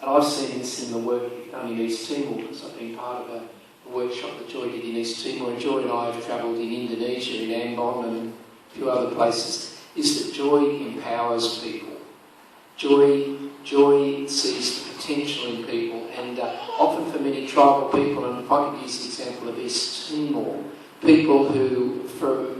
And I've seen this in the work you've done in East Timor, because I've been part of a workshop that Joy did in East Timor, and Joy and I have travelled in Indonesia, in Ambon and a few other places, is that joy empowers people. Joy sees the potential in people, and often for many tribal people, and if I could use the example of East Timor, people who for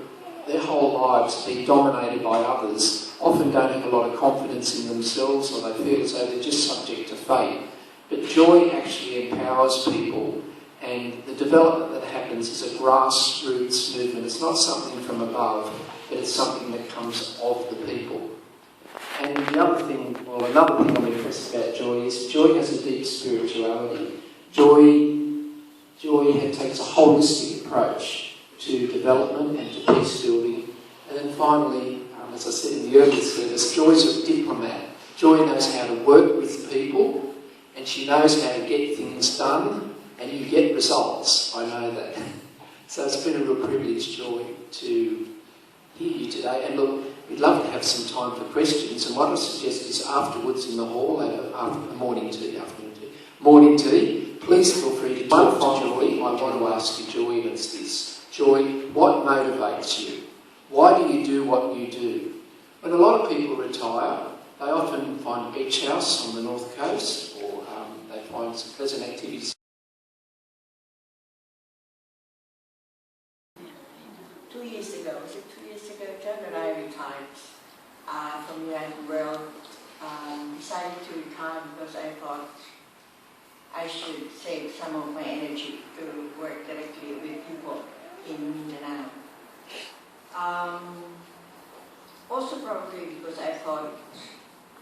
their whole lives have been dominated by others, often don't have a lot of confidence in themselves, or they feel as though they're just subject to fate. But joy actually empowers people, and the development that happens is a grassroots movement. It's not something from above, but it's something that comes of the people. And another thing I'm impressed about joy is joy has a deep spirituality. Joy takes a holistic approach to development and to peace building. And then finally, as I said in the earlier service, joy is a diplomat. Joy knows how to work with people, and she knows how to get things done, and you get results. I know that. So it's been a real privilege, Joy, to hear you today. And look, we'd love to have some time for questions, and what I suggest is afterwards in the hall, after morning tea, please feel free to talk to Joy. I want to ask you, Joy, and it's this. Joy, what motivates you? Why do you do what you do? When a lot of people retire, they often find a beach house on the north coast, or they find some pleasant activities. 2 years ago, John and I retired from the United World. Decided to retire because I thought I should save some of my energy to work directly with people in Mindanao. Also probably because I thought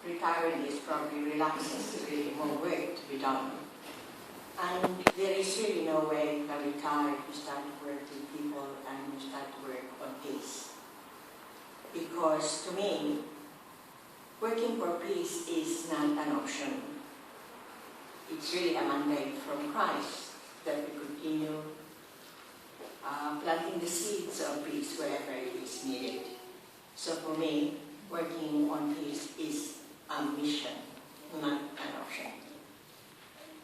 retiring is probably relaxing, really more work to be done. And there is really no way you can retire if you start to work with people and you start to work on peace. Because to me, working for peace is not an option. It's really a mandate from Christ that we continue planting the seeds of peace wherever it is needed. So for me, working on peace is a mission, not an option.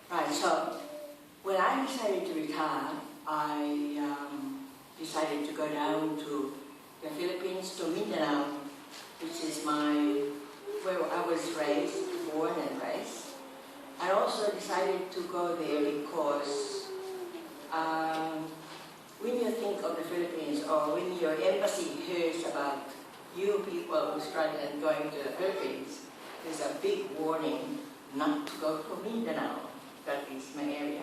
Right, so when I decided to retire, I decided to go down to the Philippines, to Mindanao, which is where I was born and raised. I also decided to go there because when you think of the Philippines, or when your embassy hears about you people Australians going to the Philippines, there's a big warning not to go to Mindanao. That is my area,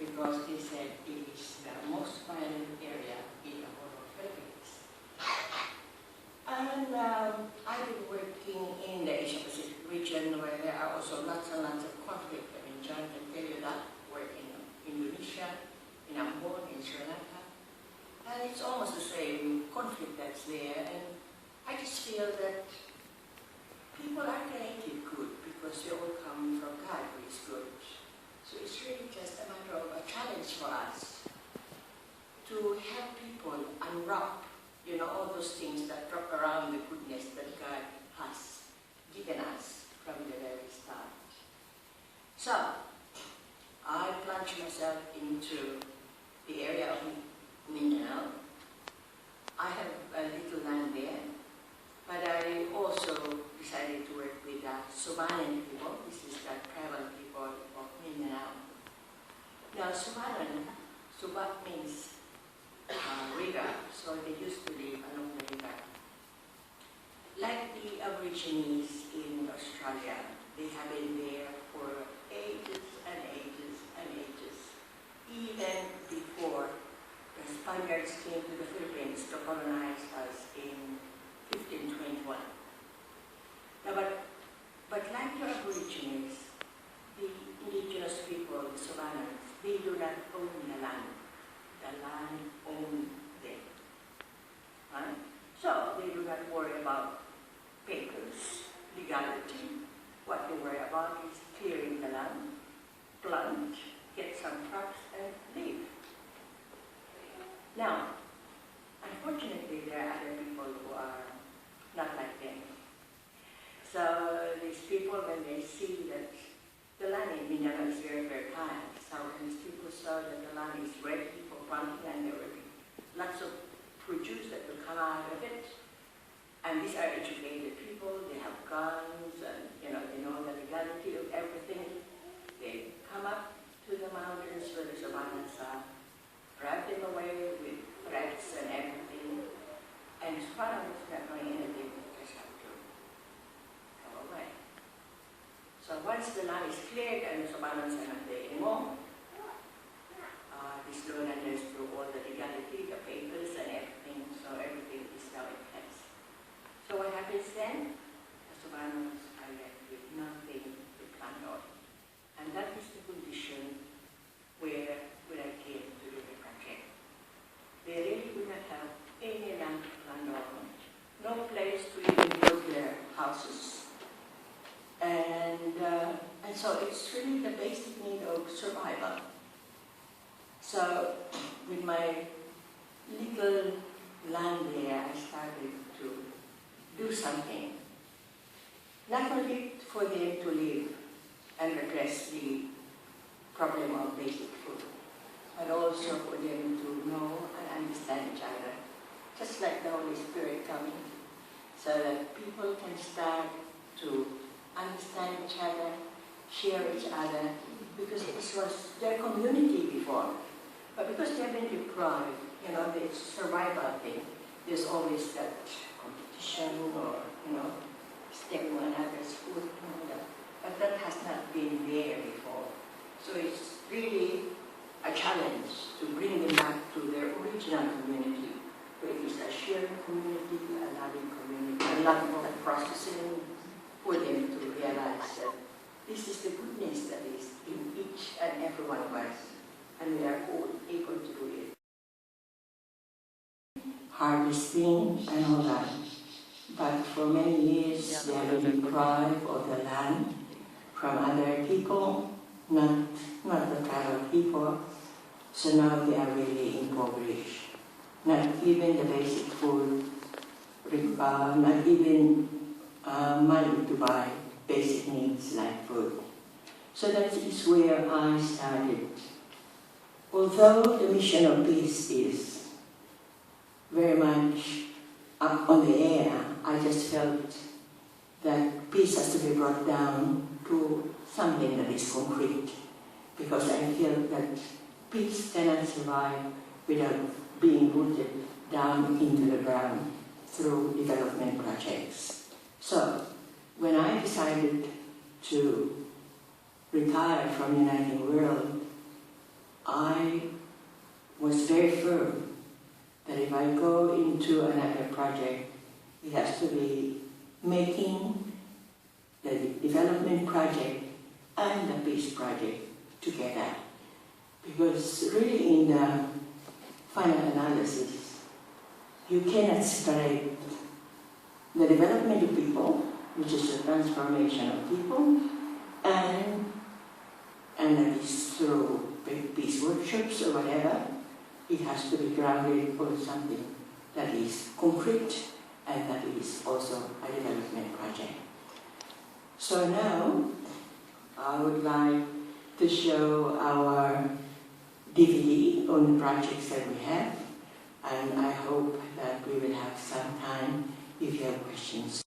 because they said it is the most violent area in the whole of Philippines. And I've been working in the Asia-Pacific region where there are also lots and lots of conflict. I mean, John can tell you that, work in Indonesia, in Ambon, in Sri Lanka. And it's almost the same conflict that's there. And I just feel that people are created good because they all come from God, who is good. So it's really just a matter of a challenge for us to help people unwrap, all those things that wrap around the goodness that God has given us from the very start. So, I plunged myself into the area of Mindanao. I have a little land there, but I also decided to work with the Subanan people. This is the tribal people of Mindanao. Now, Subat means river, so they used to live along the river. Like the Aborigines in Australia, they have been there for ages and ages and ages, even before the Spaniards came to the Philippines to colonize us in 1521. Now, but like the Aborigines, the indigenous people, the Subanans, they do not own the land. The land owns them. Right? So they do not worry about papers, legality. What they worry about is clearing the land, plant, get some crops, and live. Now, unfortunately, there are other people who are not like them. So these people, when they see that the land is very, very kind. So when people saw that the land is ready for planting and there will be lots of produce that will come out of it. And these are educated people, they have guns and they know the legality of everything. They come up to the mountains where the savannas are, drive them away with threats and everything. And as far as it's not doing anything, they just have to go away. So once the land is cleared and the savannas are not there anymore, these lowlanders do all the legality, the papers and everything, so everything is now in place. So what happens then? The savannas are left with nothing to plant on. And that is the condition where I came to do the project. They really would not have any land to plant on, no place to even build their houses. And so it's really the basic need of survival. So with my little land there, I started to do something. Not only for them to live and address the problem of basic food, but also for them to know and understand each other, just like the Holy Spirit coming, so that people can start to understand each other, share each other, because this was their community before. But because they've been deprived, the survival thing, there's always that competition or, stealing one another's food, but that has not been there before. So it's really a challenge to bring them back to their original community, where it is a sharing community, a loving community, a lot of processing for them to realize that this is the goodness that is in each and every one of us, and we are all able to do it. Harvesting and all that. But for many years they have been deprived of the land from other people, not the tribal people. So now they are really impoverished. Not even the basic food, not even money to buy basic needs like food. So that is where I started. Although the mission of peace is very much up on the air, I just felt that peace has to be brought down to something that is concrete, because I feel that peace cannot survive without being rooted down into the ground through development projects. So when I decided to retire from Uniting World, I was very firm that if I go into another project, it has to be making the development project and the peace project together. Because really in the final analysis, you cannot separate the development of people, which is the transformation of people, and that is through peace workshops or whatever. It has to be grounded on something that is concrete and that is also a development project. So now I would like to show our DVD on the projects that we have, and I hope that we will have some time if you have questions.